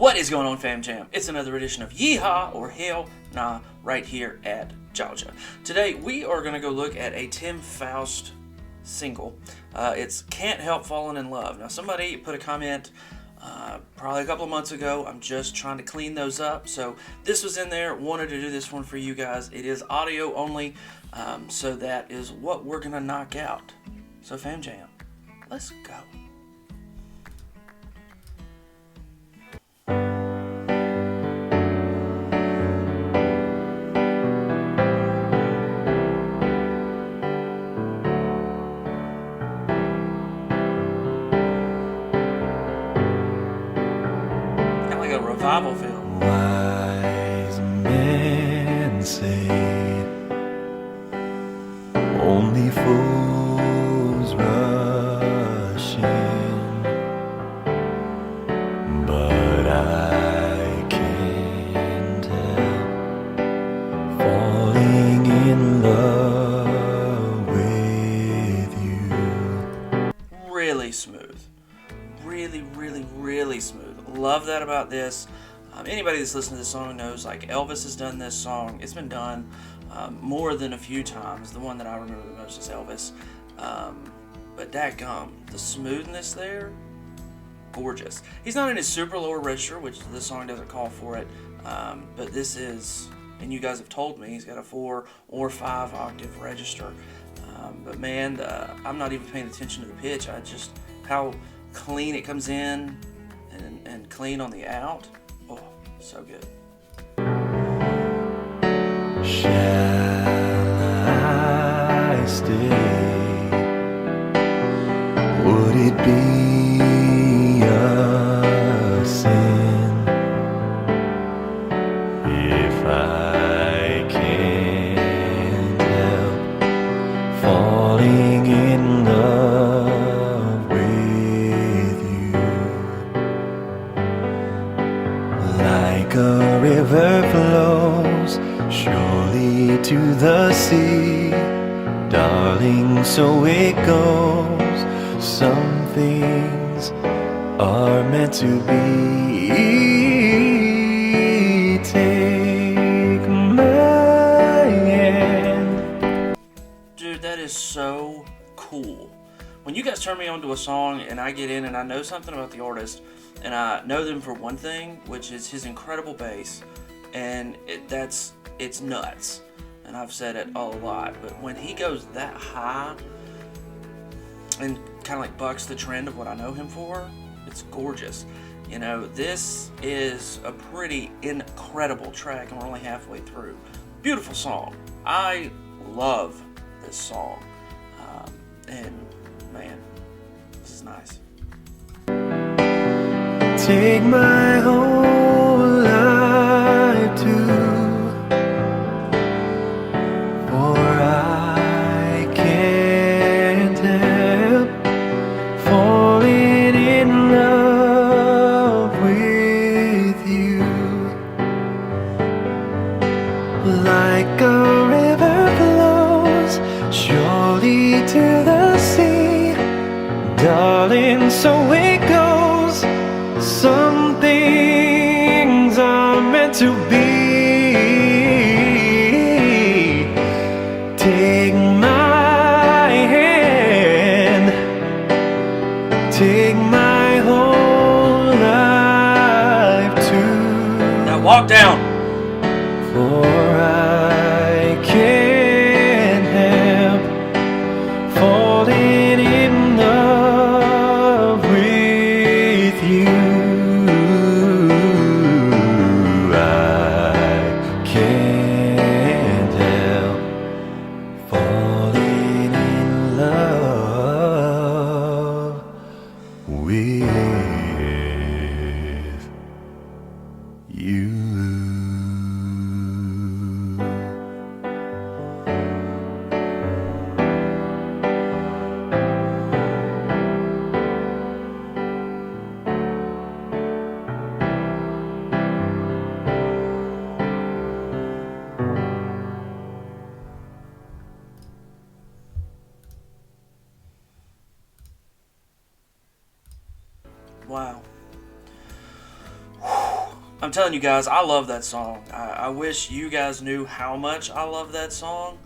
What is going on, Fam Jam? It's another edition of Yeehaw or Hellnaw right here at Georgia. Today we are going to go look at a Tim Foust single. It's Can't Help Falling in Love. Now somebody put a comment probably a couple of months ago. I'm just trying to clean those up. So this was in there. Wanted to do this one for you guys. It is audio only. So that is what we're going to knock out. So Fam Jam, let's go. Revival film. Wise men say only fools rush in, but I can't help falling in love with you. Really smooth. Really smooth. Love that about this. Anybody that's listened to this song knows, like, Elvis has done this song. It's been done more than a few times. The one that I remember the most is Elvis. But dadgum, the smoothness there, gorgeous. He's not in his super lower register, which this song doesn't call for it. But this is, and you guys have told me, he's got a 4 or 5 octave register. But man, I'm not even paying attention to the pitch. I just, how clean it comes in and clean on the out. Oh, so good. Shall I stay? Would it be a sin if I can't help falling in love with you? Like a river flows surely to the sea, darling, so it goes. Some things are meant to be. Take my hand. Dude, that is so cool. When you guys turn me on to a song and I get in and I know something about the artist, and I know them for one thing, which is his incredible bass, and it's nuts. And I've said it a lot, but when he goes that high and kind of like bucks the trend of what I know him for, it's gorgeous. You know, this is a pretty incredible track, and we're only halfway through. Beautiful song. I love this song, and man, this is nice. Take my whole life too, for I can't help falling in love with you. Like a river flows surely to the sea, darling, so it goes. Some things are meant to be. Take my hand, take my whole life too. Now walk down. For I can't help falling in love with you. Wow. I'm telling you guys, I love that song. I wish you guys knew how much I love that song.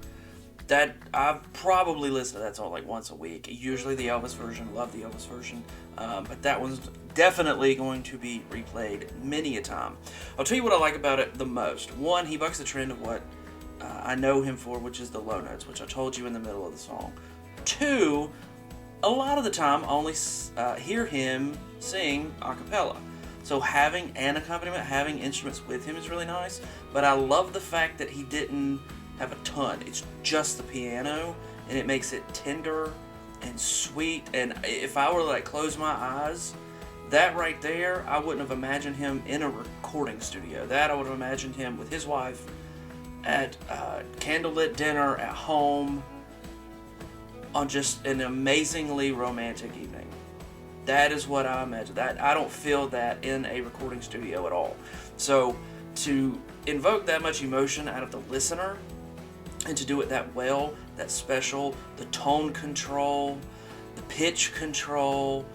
That I've probably listened to that song like once a week. Usually the Elvis version, love the Elvis version, but that one's definitely going to be replayed many a time. I'll tell you what I like about it the most. One, he bucks the trend of what I know him for, which is the low notes, which I told you in the middle of the song. Two, a lot of the time I only hear him sing a cappella. So having an accompaniment, having instruments with him is really nice, but I love the fact that he didn't have a ton. It's just the piano, and it makes it tender and sweet, and if I were to like close my eyes, that right there, I wouldn't have imagined him in a recording studio. That I would have imagined him with his wife at candlelit dinner at home on just an amazingly romantic evening. That is what I imagine. That I don't feel that in a recording studio at all. So to invoke that much emotion out of the listener and to do it that well, that special, the tone control, the pitch control,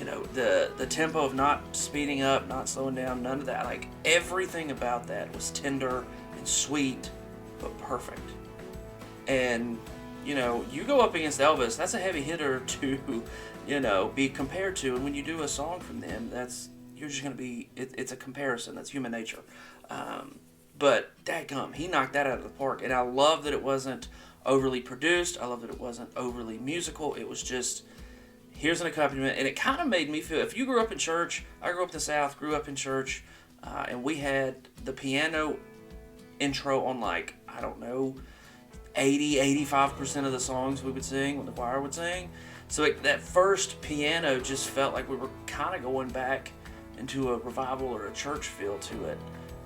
you know, the tempo of not speeding up, not slowing down, none of that. Like everything about that was tender and sweet, but perfect. And you know, you go up against Elvis, that's a heavy hitter to, you know, be compared to. And when you do a song from them, you're just going to be, it's a comparison. That's human nature. But dadgum, he knocked that out of the park. And I love that it wasn't overly produced. I love that it wasn't overly musical. It was just, here's an accompaniment. And it kind of made me feel, if you grew up in church, I grew up in the South, grew up in church, and we had the piano intro on like, I don't know, 85% of the songs we would sing, when the choir would sing. So that first piano just felt like we were kind of going back into a revival or a church feel to it.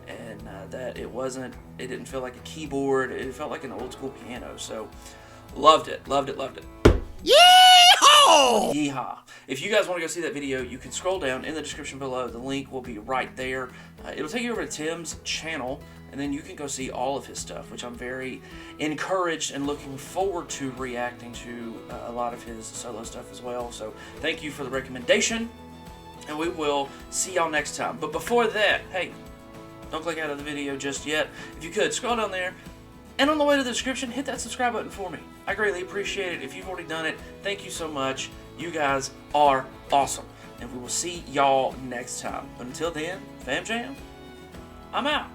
And that it didn't feel like a keyboard, it felt like an old school piano. So loved it. Yeehaw! Yeehaw. If you guys want to go see that video, you can scroll down in the description below. The link will be right there. It'll take you over to Tim's channel, and then you can go see all of his stuff, which I'm very encouraged and looking forward to reacting to a lot of his solo stuff as well. So thank you for the recommendation, and we will see y'all next time. But before that, hey, don't click out of the video just yet. If you could, scroll down there, and on the way to the description, hit that subscribe button for me. I greatly appreciate it. If you've already done it, thank you so much. You guys are awesome. And we will see y'all next time. But until then, Fam Jam, I'm out.